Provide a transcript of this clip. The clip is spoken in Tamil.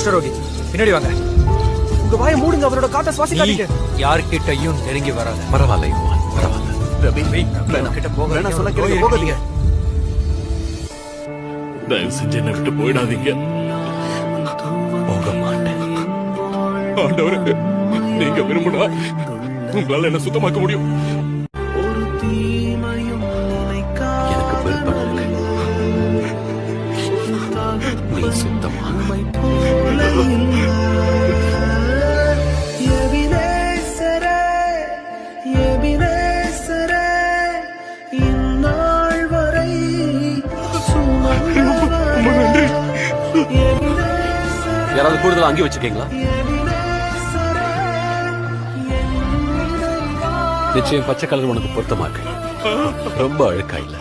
குஷ்டரோகி பின்னாடி வாங்க. உங்க வாயை மூடுங்க. அவரோட காட்ட சுவாசிக்காதீங்க. யார்கிட்டயும் நெருங்கி வராத. பரவாயில்ல யுவான், பரவாயில்ல. ரவி கிட்ட போக சொன்ன போகாதீங்க. தயவு செஞ்சு என்ன விட்டு போயிடாதீங்க. போக மாட்டேன். ஆண்டவரே, நீங்க விரும்பினா உங்களால என்ன சுத்தமாக்க முடியும். எனக்கு விருப்பம் இருக்கு. நீ சுத்தமா யாராவது கூடுதலா அங்கே வச்சிருக்கீங்களா? நிச்சயம் பச்சை கலர் உனக்கு பொருத்தமா இருக்கு. ரொம்ப அழுக்கா இல்ல.